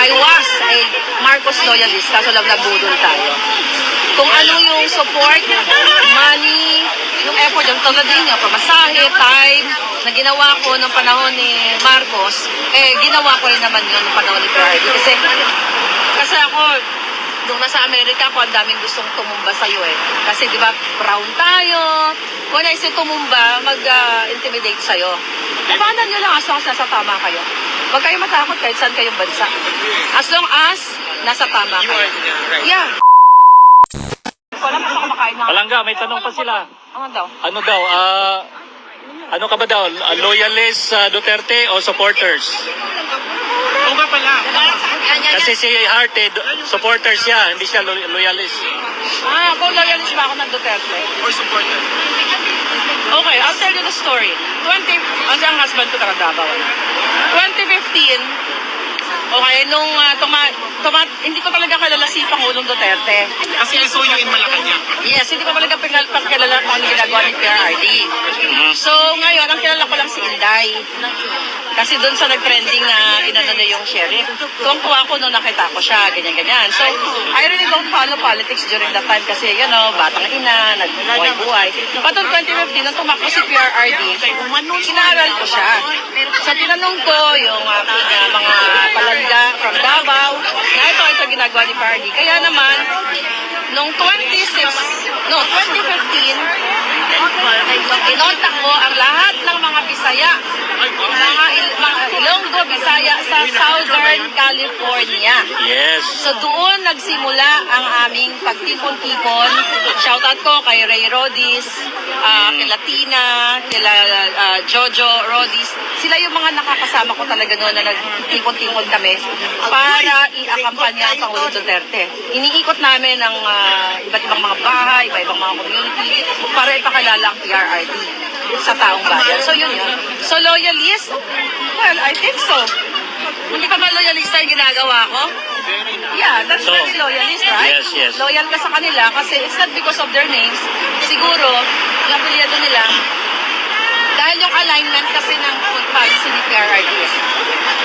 I was a Marcos loyalist, kaso lang nabudol tayo. Kung ano yung support, money, yung effort, yung tulad ninyo, pamasahe, time, na ginawa ko nung panahon ni Marcos, ginawa ko rin naman yun nung panahon ni PRD. Kasi ako, nung nasa Amerika ako, ang daming gustong tumumba sa'yo eh. Kasi di ba, brown tayo. When I say tumumba, mag-intimidate sa'yo. Labanan nyo lang as long as nasa tama kayo. Huwag kayo matakot kahit saan kayong bansa. As long as nasa tama kayo. Yeah. Wala pa ako makain na. Palangga, may tanong pa sila. Ano daw? Ano ka ba daw? Loyalist Duterte o supporters? Oo nga pala. Kasi si Hearted, supporters siya, hindi siya loyalist. Kung loyalist ba ako ng Duterte? Or supporter. Okay, I'll tell you the story. Ang husband ko taga Davao. 2015, okay, nung hindi ko talaga kilala si Pangulong Duterte. Kasi I saw you in Malacanang. Yes, hindi ko talaga kilala kung ano ginagawa ni PRRD. So, ngayon, ang kilala ko lang si Inday. Kasi doon sa nag-trending na inano na yung sheriff. Tuwang-tuwa ko nung nakita ko siya, ganyan-ganyan. So, I really don't follow politics during that time kasi, you know, batang ina, nagbuhay-buhay. But noong 2015, nung tumakbo si PRRD, inaral ko siya. Sa tinanong ko, yung aking mga palangga from Davao, na ito ginagawa ni PRRD. Kaya naman, noong 2015, inontak ko ang lahat ng mga Bisaya, mga Ilonggo, Bisaya sa Southern California. Yes. So doon nagsimula ang aming pagtipon-tipon. Shoutout ko kay Ray Rodis, kila Tina, kila Jojo Rodis. Sila yung mga nakakasama ko talaga noon na nagtipon-tipon kami para i-akampanya ang Pangulong Duterte. Iniikot namin ang iba't ibang mga bahay, iba-ibang mga community para ipakilala ang PRRD sa taong bayan. So yun. So loyalist? Well, I think so. Hindi pa ba loyalista yung ginagawa ko? Yeah, that's very loyalist, right? Yes. Loyal ka sa kanila kasi it's not because of their names. Siguro, yung apelyido nila, dahil yung alignment kasi ng food policy ni PRRD.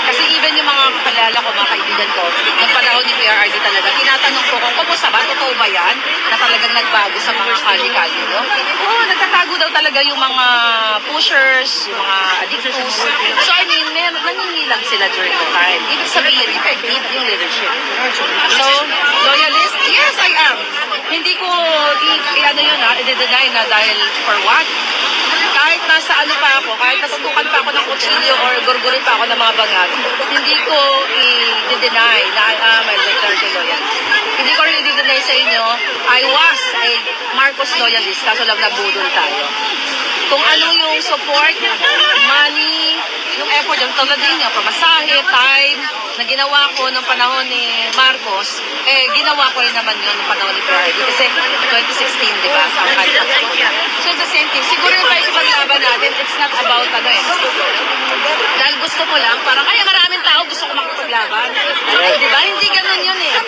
Kasi even yung mga kakilala ko, mga kaibigan ko, ng panahon ni PRRD talaga, tinatanong ko kung kumusta ba, totoo ba yan, na talagang nagbago sa mga kali-kali, no? Oo, nagtatago daw talaga yung mga pushers, yung mga addictus. So I mean, nangingilang sila during the time. Ibig sabihin, effective yung leadership. So, loyalist? Yes, I am. Hindi ko i-deny na dahil for what? Kahit nasa ano pa ako, kahit nasutukan pa ako ng kutsilyo or gurgurin pa ako ng mga bangag, hindi ko i-deny na I'm a Duterte loyalist. Hindi ko rin i-deny sa inyo, I was a Marcos loyalist, kaso lang nabudol tayo. Kung ano yung support, money, yung effort, yung tulad ninyo, pamasahe, time, na ginawa ko nung panahon ni Marcos, ginawa ko rin naman yun nung panahon ni PRRD. Kasi 2016, di ba? So it's the same thing. Siguro yung ipaglaban natin, it's not about dahil gusto ko lang, parang kaya maraming tao gusto ko makipaglaban. Di ba? Hindi ganun yun eh.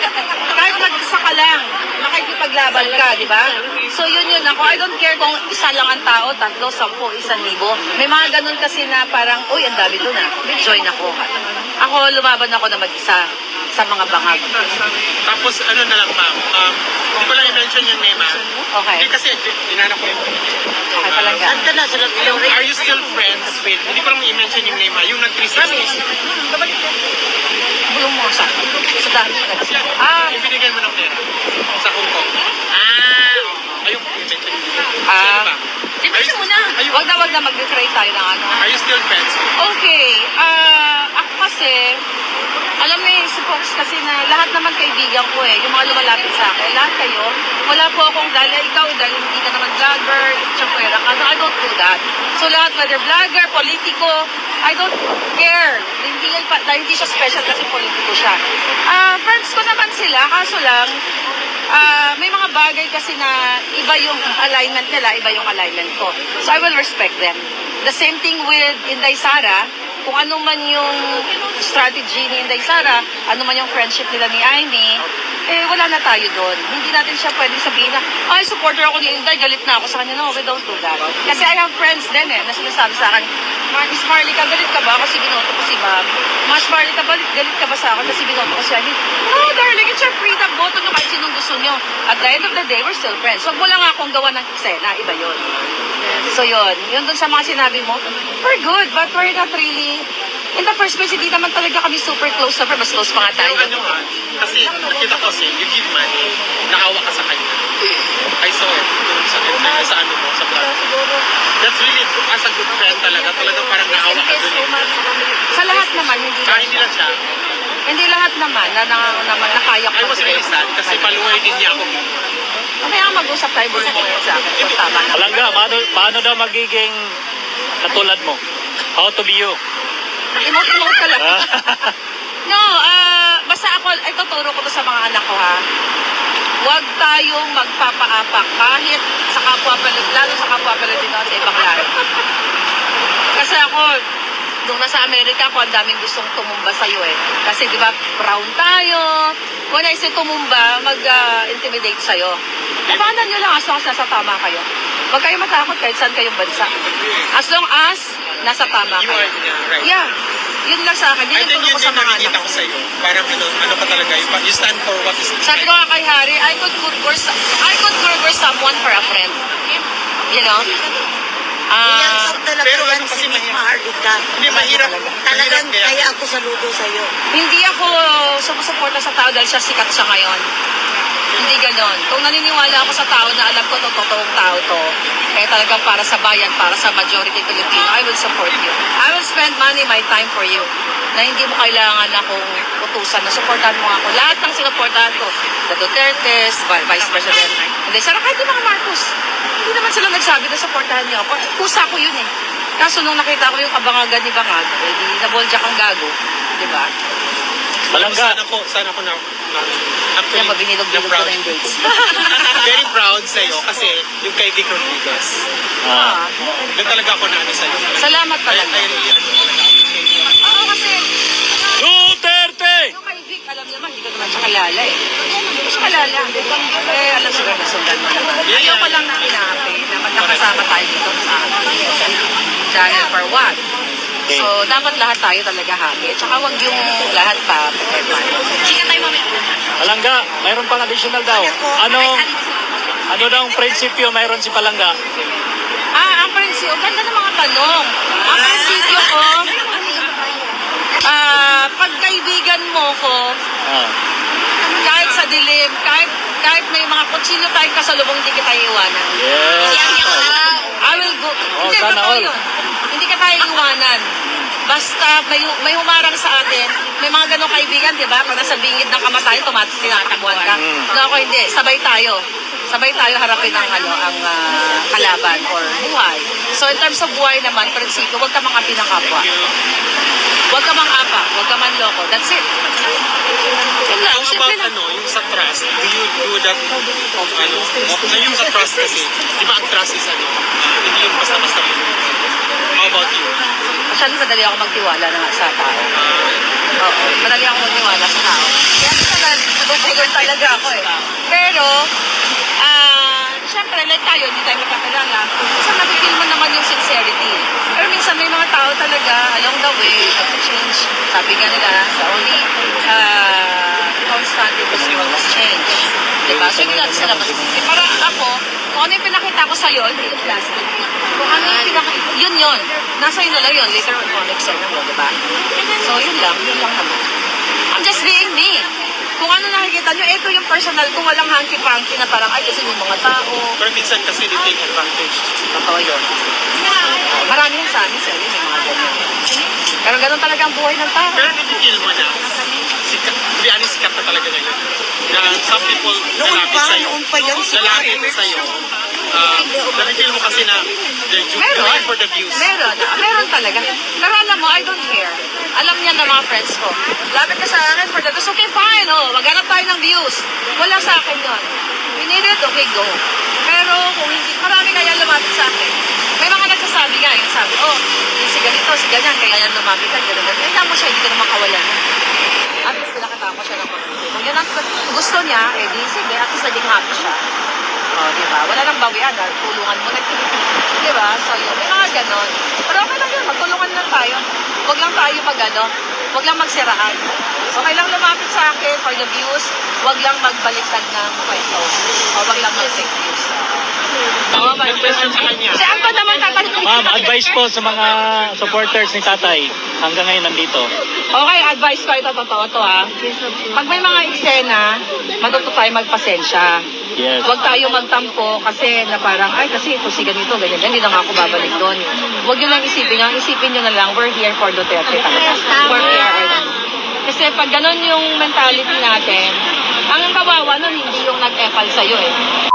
Kahit mag-isa ka lang, makikipaglaban ka, di ba? So yun ako. I don't care kung isa lang ang tao, 3, 10, 1,000. May mga ganun kasi na parang, uy, ang dami doon join ako. Ako, lumaban ako na mag-isa sa mga bangag. Tapos ano na lang ma'am, hindi ko lang i-mention yung name Okay. Hindi kasi, inanak ko yung Okay, palangga. Are you still friends with, hindi ko lang i-mention yung name yung nag-360. Bulong mo sa dahil. Yung binigyan mo ng pera sa Hong Kong. Ayun, i-mention yung name. Di mo na. Wag na mag-try tayo ng ano. Are you still friends? Okay. Ako kasi, alam mo si folks kasi na lahat naman kaibigan ko yung mga lumalapit sa akin, lahat kayo, wala po akong dahil ikaw, dahil hindi ka naman vlogger, tsapwera ka, I don't do that. So lahat, whether vlogger, politiko, I don't care. Hindi siya special kasi politiko siya. Friends ko naman sila, kaso lang, may mga bagay kasi na iba yung alignment nila, iba yung alignment ko. So I will respect them. The same thing with Inday Sara, kung ano man yung strategy ni Inday Sara, ano man yung friendship nila ni Aimee, eh wala na tayo doon. Hindi natin siya pwede sabihin na, ay, supporter ako ni Inday, galit na ako sa kanya. No, we don't do that. Kasi I have friends din na sinasabi sa akin, Miss Marlica, galit ka ba kasi binoto ko si Bob? Mas Marlica, galit ka ba sa akin kasi binoto ko si Aimee? No, darling, it's your freedom. Boto nyo kahit sinong gusto nyo. At the end of the day, we're still friends. Huwag mo lang akong gawa ng eksena, iba yun. So yun dun sa mga sinabi mo, we're good, but we're not really, in the first place, hindi naman talaga kami super close na, mas close pa nga tayo. Pero kasi nakita ko kasi, you give money, naawa ka sa kanya. I saw it doon sa interview, sa ano mo, sa vlog. That's really, as a good friend talaga parang naawa ka doon. Sa lahat naman, hindi Kahit hindi lang siya, Hindi lahat naman na kaya ko. I was really sad kasi paluway din niya ako. Kaya mag-usap tayo busa mo sa akin. Kung tama na. Palangga, paano daw magiging katulad mo? How to be you? Emote ka lang. No, basta ako, ituturo ko to sa mga anak ko ha. Huwag tayong magpapaapak kahit sa kapwa lalo sa kapwa Pilipino at sa ibang lahi. Kasi ako, nung nasa Amerika ako, ang daming gustong tumumba sa'yo eh. Kasi di ba, brown tayo. When I say tumumba, mag-intimidate sa'yo. Tapanan nyo lang as long as nasa tama kayo. Huwag kayo matakot kahit saan kayong bansa. As long as nasa tama You kayo. are right. Yeah. Yun lang sa akin. I Yun think yung yun turo ko sa din mga anak. nakikita ko sa'yo. Parang ano ka talaga, you stand for what is Sabi ko nga kay Harry, I could murder someone for a friend. You know? Pero ano kasi Maharlika. Hindi, mahirap. Talagang Mahirap kaya ako saludo sa'yo. Hindi ako sumusuporta sa tao dahil siya sikat siya ngayon. Hindi ganon. Kung naniniwala ako sa tao na alam ko to, totoong tao to, eh talagang para sa bayan, para sa majority Filipino, I will support you. I will spend money, my time for you. Na hindi mo kailangan akong utusan na supportahan mo ako. Lahat ng sinuportahan ko, the Dutertes, Vice President, hindi, sarap kahit yung mga Marcos. Hindi naman sila nagsabi na supportahan niyo ako. Kusa ko yun eh. Kaso nung nakita ko yung kabangagan ni Bangag, eh di nabolja kang gago. Di ba? Palangga. Sana ko na Kaya pa binilog-bilog ko na yung dates. Very proud sa'yo kasi yung kay Vic Rodriguez. Ah. Doon talaga ako namin sa'yo. Salamat I talaga. really appreciate you. Oo, kasi Duterte! yung kay Vic, alam niyo naman, hindi ko naman siya kalala eh. Hindi ko siya kalala. Eh, alam siguro na sundan mo naman. Ayaw ko lang na inaapay na magkakasama tayo dito sa channel for what? So, dapat lahat tayo talaga happy. At saka wag yung lahat pa. Chika tayo mamaya. Palangga, mayroon pang additional daw. Ano daw ang prinsipyo mayroon si Palangga? Ang prinsipyo, ganda ng mga tanong. Ang prinsipyo ko, pagkaibigan mo ko, Ah. kahit sa dilim, kahit may mga kutsino tayong kasalubong, hindi kita iiwanan. Yes. I will go. Hindi, sana totoo all. yun. Hindi ka tayo iiwanan. Basta may humarang sa atin, may mga ganong kaibigan, di ba? Pag nasa bingid ng kamatayan, tinatakbuhan ka. No, ako hindi. Sabay tayo. Sabay tayo harapin ang kalaban or buhay. So in terms of buhay naman, prinsipyo, huwag ka mangapi ng kapwa. Huwag ka mang-apa, huwag ka man-loko. That's it. Yun lang, How simple about lang. yung sa trust? Do you do that yung sa trust kasi, di ba ang trust is hindi yung basta-basta mo. How about you? Masyadong madali ako magtiwala sa tao. Oo, madali ako magtiwala sa tao. Kaya natutulog talaga ako eh. Pero, syempre, like tayo, hindi tayo magkakilala. Minsan nakikil mo naman yung sincerity. Pero minsan may mga tao talaga, along the way, change. Sabi nga nila, the only constant in this world is change. Diba? So, yun lang sa labas. Para ako, kung ano yung pinakita ko sa'yo, hindi yung plastic. Kung ano yung yun. Nasa yun na lang yun. Later on, next time mo, diba? So, yun lang naman. I'm just being me. Kung ano nakikita nyo, ito yung personal ko, walang hanky-panky na parang, ay, kasi yung mga tao. Pero minsan kasi they take advantage. Totoo yun. Marami yung sa amin, sir, yung mga ganyan. Pero ganun talaga ang buhay ng tao. Pero nag-feel mo na, sikat, to be honest, sikat na talaga ngayon. Na some people lalapit sa'yo. Noon pa yan, sikat. Lalapit sa'yo. Nag-feel mo kasi na they're doing for the views. Meron talaga. Pero alam mo, I don't care. Alam niya ng mga friends ko. Lapit ka sa akin for the views. Okay, fine. Maghanap tayo ng views. Wala sa akin yun. We need it, okay, go. Pero kung hindi, marami kaya lumapit sa akin. May mga nagsasabi sabi nga, yung sabi, yung si ganito, si ganyan, kaya yan lumapit ka, gano'n. Kaya mo siya, hindi ka naman kawalan. At least pinakatapos siya ng mabuti. Kung yan ang gusto niya, di sige, at least naging happy siya. Di ba? Wala nang bawian, tulungan mo na. Di ba? So yun, may mga ganon. Pero okay lang yun, magtulungan lang tayo. Huwag lang tayo huwag lang magsiraan. Okay lang lumapit sa akin for the views, huwag lang magbaliktad ng kwento. O huwag lang mag-fake news. May question sa kanya. Si Anton naman tatanungin. Ma'am, advice po sa mga supporters ni tatay hanggang ngayon nandito. Okay, advice ko ito, totoo to ha. Pag may mga eksena, matuto tayo magpasensya. Yes. Huwag tayo magtampo kasi na parang, ay kasi ito si ganito, ganyan, hindi na nga ako babalik doon. Huwag nyo lang isipin nyo na lang, we're here for Duterte talaga. For PRRD. Kasi pag ganun yung mentality natin, ang kawawa nun, hindi yung nag-epal sa'yo eh.